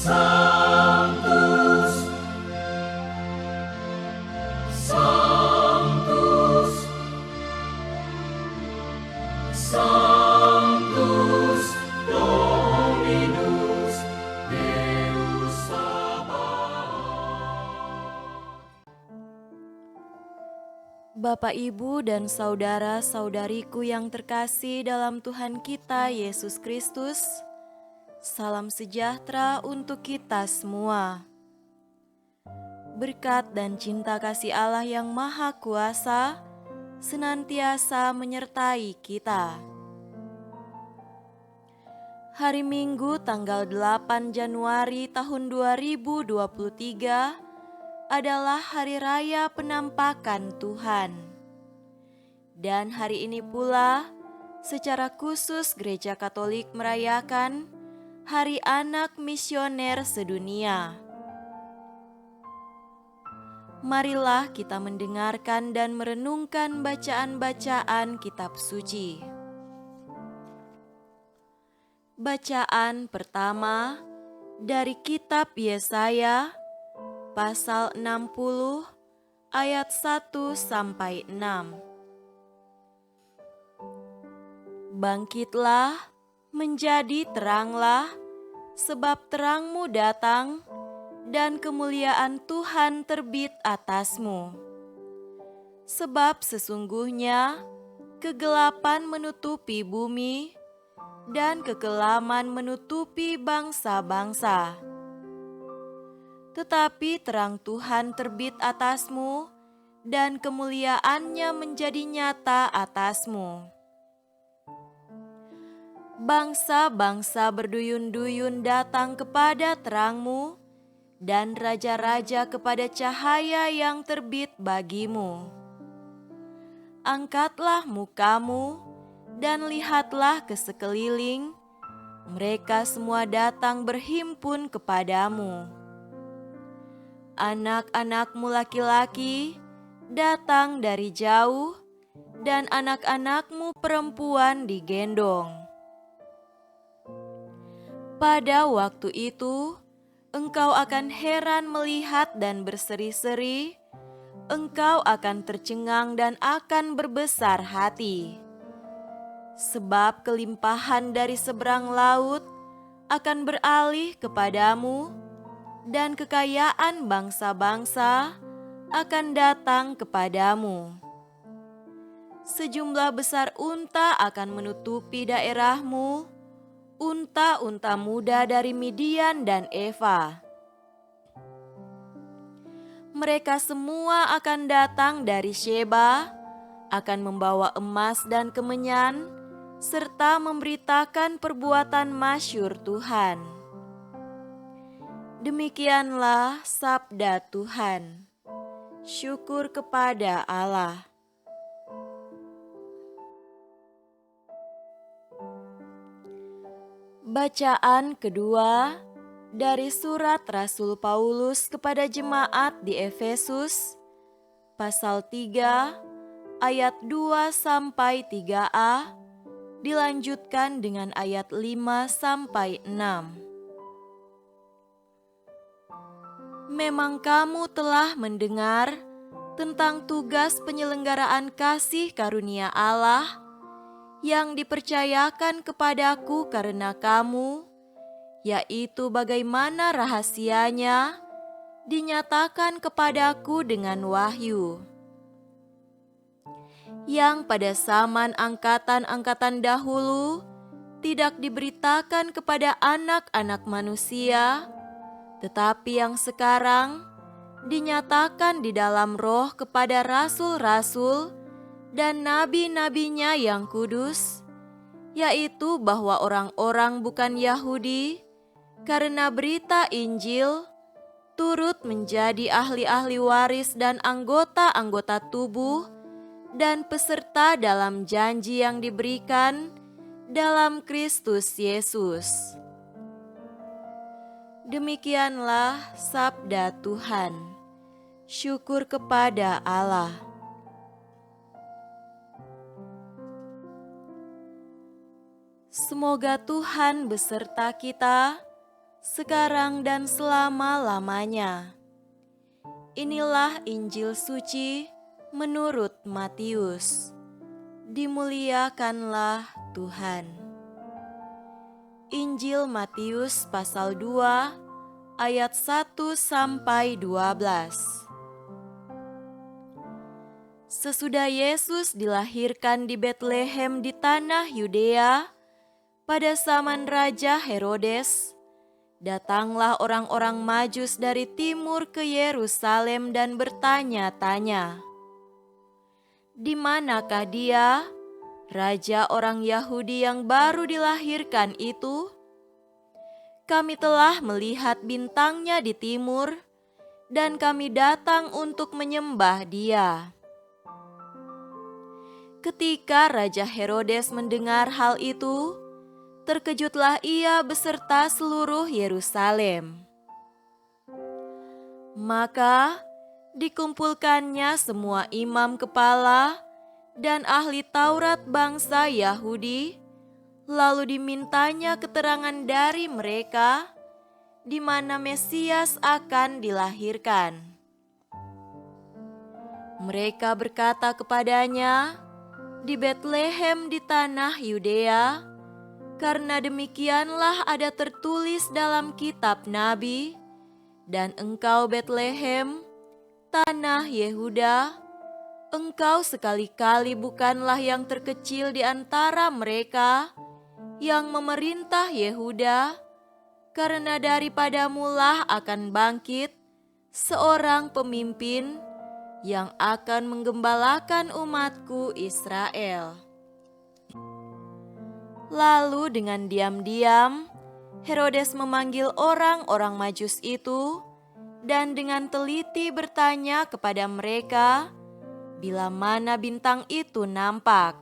Sanctus, Sanctus, Sanctus Dominus Deus Sabaoth. Bapak, Ibu, dan saudara-saudariku yang terkasih dalam Tuhan kita Yesus Kristus, salam sejahtera untuk kita semua. Berkat dan cinta kasih Allah yang Maha Kuasa senantiasa menyertai kita. Hari Minggu tanggal 8 Januari tahun 2023 adalah Hari Raya Penampakan Tuhan. Dan hari ini pula, secara khusus Gereja Katolik merayakan Hari Anak Misioner Sedunia. Marilah kita mendengarkan dan merenungkan bacaan-bacaan kitab suci. Bacaan pertama dari kitab Yesaya pasal 60 ayat 1 sampai 6. Bangkitlah, menjadi teranglah, sebab terangmu datang dan kemuliaan Tuhan terbit atasmu. Sebab sesungguhnya kegelapan menutupi bumi dan kekelaman menutupi bangsa-bangsa. Tetapi terang Tuhan terbit atasmu dan kemuliaannya menjadi nyata atasmu. Bangsa-bangsa berduyun-duyun datang kepada terangmu, dan raja-raja kepada cahaya yang terbit bagimu. Angkatlah mukamu, dan lihatlah ke sekeliling, mereka semua datang berhimpun kepadamu. Anak-anakmu laki-laki datang dari jauh, dan anak-anakmu perempuan digendong. Pada waktu itu, engkau akan heran melihat dan berseri-seri, engkau akan tercengang dan akan berbesar hati. Sebab kelimpahan dari seberang laut akan beralih kepadamu, dan kekayaan bangsa-bangsa akan datang kepadamu. Sejumlah besar unta akan menutupi daerahmu, unta-unta muda dari Midian dan Eva. Mereka semua akan datang dari Sheba, akan membawa emas dan kemenyan, serta memberitakan perbuatan masyhur Tuhan. Demikianlah sabda Tuhan. Syukur kepada Allah. Bacaan kedua dari surat Rasul Paulus kepada jemaat di Efesus, pasal 3 ayat 2 sampai 3a, dilanjutkan dengan ayat 5 sampai 6. Memang kamu telah mendengar tentang tugas penyelenggaraan kasih karunia Allah yang dipercayakan kepadaku karena kamu, yaitu bagaimana rahasianya dinyatakan kepadaku dengan wahyu, yang pada zaman angkatan-angkatan dahulu tidak diberitakan kepada anak-anak manusia, tetapi yang sekarang dinyatakan di dalam Roh kepada rasul-rasul dan nabi-nabinya yang kudus, yaitu bahwa orang-orang bukan Yahudi, karena berita Injil, turut menjadi ahli-ahli waris dan anggota-anggota tubuh dan peserta dalam janji yang diberikan dalam Kristus Yesus. Demikianlah sabda Tuhan. Syukur kepada Allah. Semoga Tuhan beserta kita, sekarang dan selama-lamanya. Inilah Injil suci menurut Matius. Dimuliakanlah Tuhan. Injil Matius pasal 2 ayat 1 sampai 12. Sesudah Yesus dilahirkan di Betlehem di tanah Yudea, pada zaman Raja Herodes, datanglah orang-orang Majus dari timur ke Yerusalem dan bertanya-tanya, "Di manakah dia, raja orang Yahudi yang baru dilahirkan itu? Kami telah melihat bintangnya di timur, dan kami datang untuk menyembah dia." Ketika Raja Herodes mendengar hal itu, terkejutlah ia beserta seluruh Yerusalem. Maka dikumpulkannya semua imam kepala dan ahli Taurat bangsa Yahudi, lalu dimintanya keterangan dari mereka di mana Mesias akan dilahirkan. Mereka berkata kepadanya, "Di Betlehem di tanah Yudea, karena demikianlah ada tertulis dalam kitab Nabi, dan engkau Betlehem, tanah Yehuda, engkau sekali-kali bukanlah yang terkecil di antara mereka yang memerintah Yehuda, karena daripadamulah akan bangkit seorang pemimpin yang akan menggembalakan umatku Israel." Lalu dengan diam-diam, Herodes memanggil orang-orang Majus itu dan dengan teliti bertanya kepada mereka bila mana bintang itu nampak.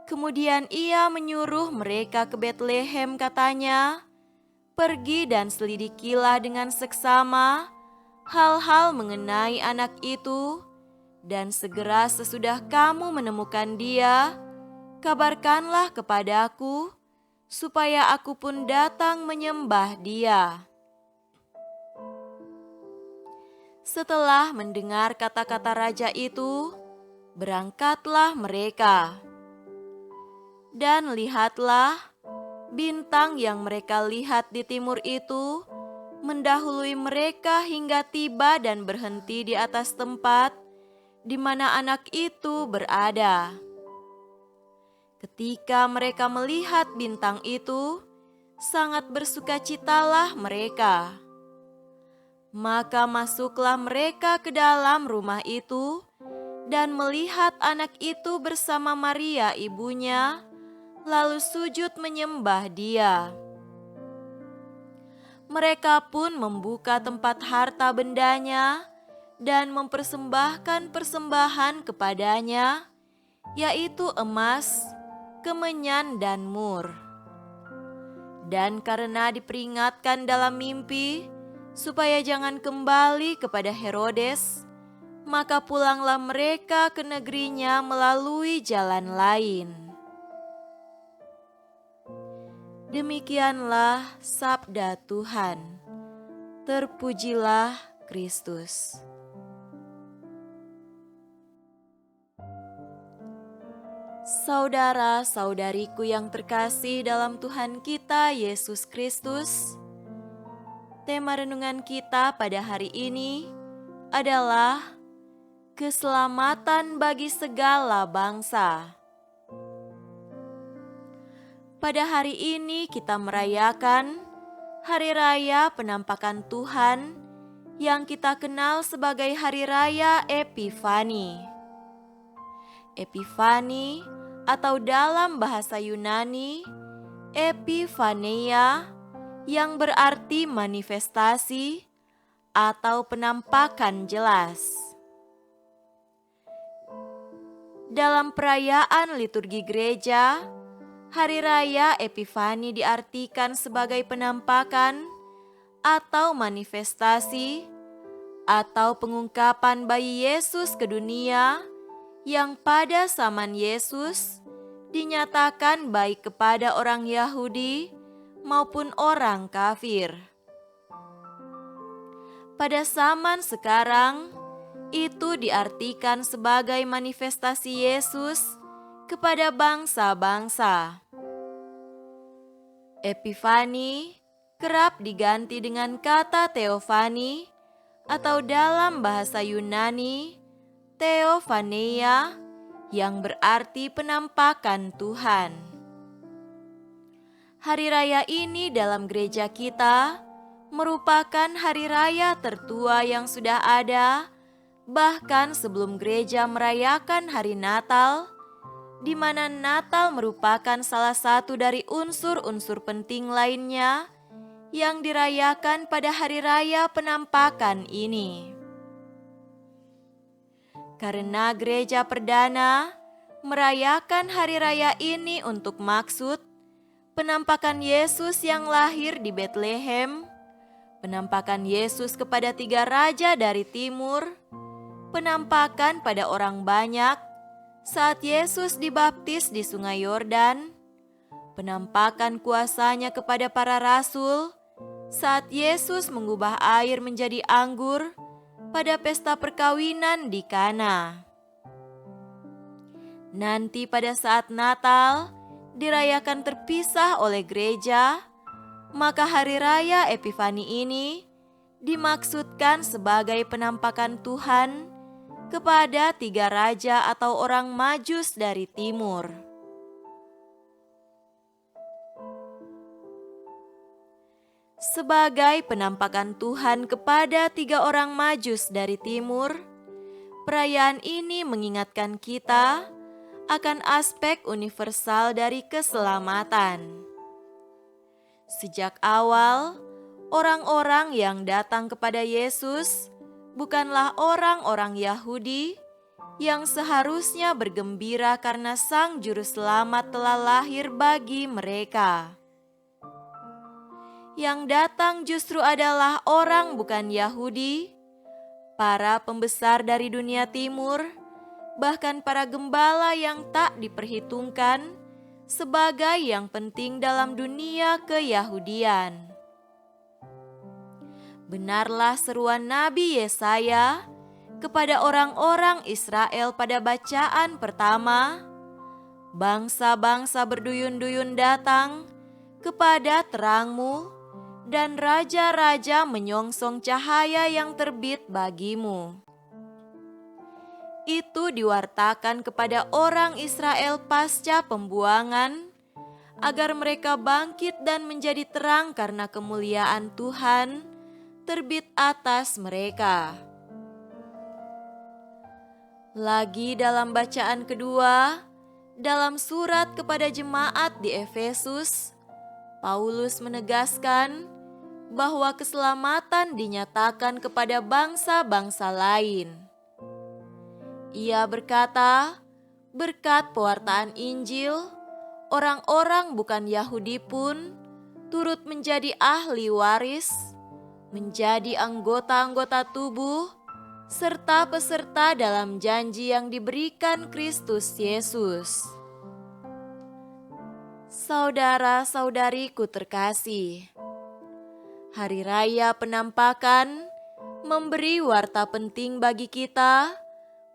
Kemudian ia menyuruh mereka ke Betlehem, katanya, "Pergi dan selidikilah dengan seksama hal-hal mengenai anak itu, dan segera sesudah kamu menemukan dia, kabarkanlah kepadaku, supaya aku pun datang menyembah dia." Setelah mendengar kata-kata raja itu, berangkatlah mereka. Dan lihatlah, bintang yang mereka lihat di timur itu mendahului mereka hingga tiba dan berhenti di atas tempat di mana anak itu berada. Ketika mereka melihat bintang itu, sangat bersukacitalah mereka. Maka masuklah mereka ke dalam rumah itu dan melihat anak itu bersama Maria ibunya, lalu sujud menyembah dia. Mereka pun membuka tempat harta bendanya dan mempersembahkan persembahan kepadanya, yaitu emas, kemenyan, dan mur. Dan karena diperingatkan dalam mimpi supaya jangan kembali kepada Herodes, maka pulanglah mereka ke negerinya melalui jalan lain. Demikianlah sabda Tuhan. Terpujilah Kristus. Saudara-saudariku yang terkasih dalam Tuhan kita Yesus Kristus, tema renungan kita pada hari ini adalah keselamatan bagi segala bangsa. Pada hari ini kita merayakan Hari Raya Penampakan Tuhan yang kita kenal sebagai Hari Raya Epifani. Epifani atau dalam bahasa Yunani, Epifaneia, yang berarti manifestasi atau penampakan jelas. Dalam perayaan liturgi gereja, Hari Raya Epifani diartikan sebagai penampakan atau manifestasi atau pengungkapan bayi Yesus ke dunia yang pada zaman Yesus dinyatakan baik kepada orang Yahudi maupun orang kafir. Pada zaman sekarang, itu diartikan sebagai manifestasi Yesus kepada bangsa-bangsa. Epifani kerap diganti dengan kata teofani atau dalam bahasa Yunani, theophaneia, yang berarti penampakan Tuhan. Hari raya ini dalam gereja kita merupakan hari raya tertua yang sudah ada, bahkan sebelum gereja merayakan hari Natal, di mana Natal merupakan salah satu dari unsur-unsur penting lainnya yang dirayakan pada hari raya penampakan ini. Karena gereja perdana merayakan hari raya ini untuk maksud penampakan Yesus yang lahir di Betlehem, penampakan Yesus kepada 3 raja dari timur, penampakan pada orang banyak saat Yesus dibaptis di Sungai Yordan, penampakan kuasanya kepada para rasul saat Yesus mengubah air menjadi anggur pada pesta perkawinan di Kana. Nanti pada saat Natal dirayakan terpisah oleh gereja, maka hari raya Epifani ini dimaksudkan sebagai penampakan Tuhan kepada 3 raja atau orang Majus dari timur. Sebagai penampakan Tuhan kepada 3 orang Majus dari timur, perayaan ini mengingatkan kita akan aspek universal dari keselamatan. Sejak awal, orang-orang yang datang kepada Yesus bukanlah orang-orang Yahudi yang seharusnya bergembira karena Sang Juru Selamat telah lahir bagi mereka. Yang datang justru adalah orang bukan Yahudi, para pembesar dari dunia timur, bahkan para gembala yang tak diperhitungkan sebagai yang penting dalam dunia keyahudian. Benarlah seruan Nabi Yesaya kepada orang-orang Israel pada bacaan pertama, bangsa-bangsa berduyun-duyun datang kepada terangmu, dan raja-raja menyongsong cahaya yang terbit bagimu. Itu diwartakan kepada orang Israel pasca pembuangan, agar mereka bangkit dan menjadi terang karena kemuliaan Tuhan terbit atas mereka. Lagi dalam bacaan kedua, dalam surat kepada jemaat di Efesus, Paulus menegaskan bahwa keselamatan dinyatakan kepada bangsa-bangsa lain. Ia berkata, berkat pewartaan Injil, orang-orang bukan Yahudi pun turut menjadi ahli waris, menjadi anggota-anggota tubuh, serta peserta dalam janji yang diberikan Kristus Yesus. Saudara-saudariku terkasih, Hari Raya Penampakan memberi warta penting bagi kita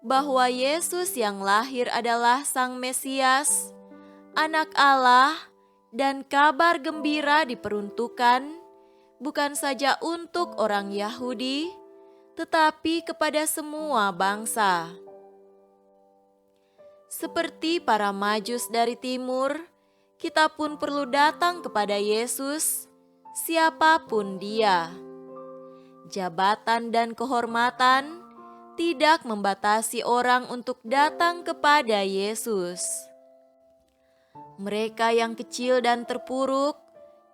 bahwa Yesus yang lahir adalah Sang Mesias, Anak Allah, dan kabar gembira diperuntukkan bukan saja untuk orang Yahudi, tetapi kepada semua bangsa. Seperti para Majus dari timur, kita pun perlu datang kepada Yesus, siapapun Dia. Jabatan dan kehormatan tidak membatasi orang untuk datang kepada Yesus. Mereka yang kecil dan terpuruk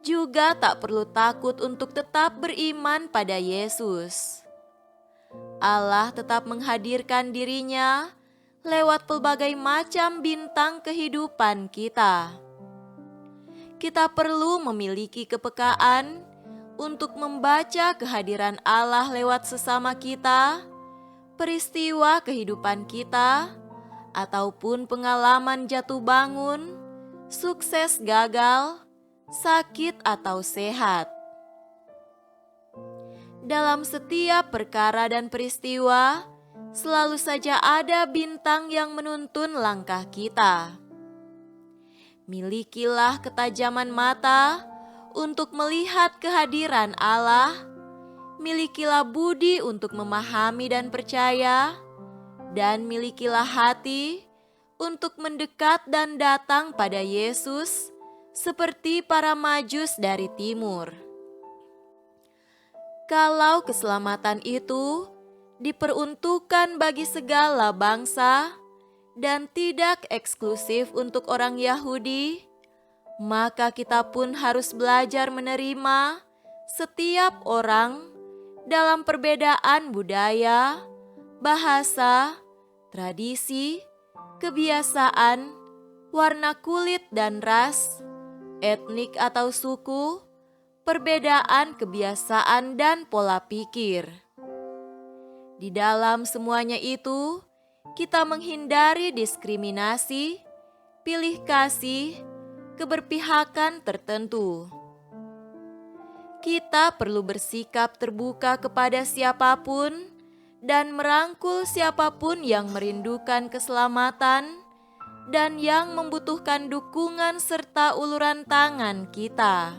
juga tak perlu takut untuk tetap beriman pada Yesus. Allah tetap menghadirkan diri-Nya lewat pelbagai macam bintang kehidupan kita. Kita perlu memiliki kepekaan untuk membaca kehadiran Allah lewat sesama kita, peristiwa kehidupan kita, ataupun pengalaman jatuh bangun, sukses gagal, sakit atau sehat. Dalam setiap perkara dan peristiwa, selalu saja ada bintang yang menuntun langkah kita. Milikilah ketajaman mata untuk melihat kehadiran Allah. Milikilah budi untuk memahami dan percaya, dan milikilah hati untuk mendekat dan datang pada Yesus seperti para Majus dari timur. Kalau keselamatan itu diperuntukkan bagi segala bangsa dan tidak eksklusif untuk orang Yahudi, maka kita pun harus belajar menerima setiap orang dalam perbedaan budaya, bahasa, tradisi, kebiasaan, warna kulit dan ras, etnik atau suku, perbedaan kebiasaan dan pola pikir. Di dalam semuanya itu, kita menghindari diskriminasi, pilih kasih, keberpihakan tertentu. Kita perlu bersikap terbuka kepada siapapun dan merangkul siapapun yang merindukan keselamatan dan yang membutuhkan dukungan serta uluran tangan kita.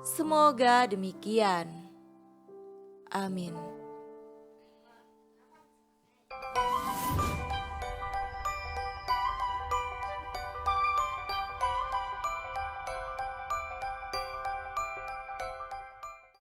Semoga demikian. Amin.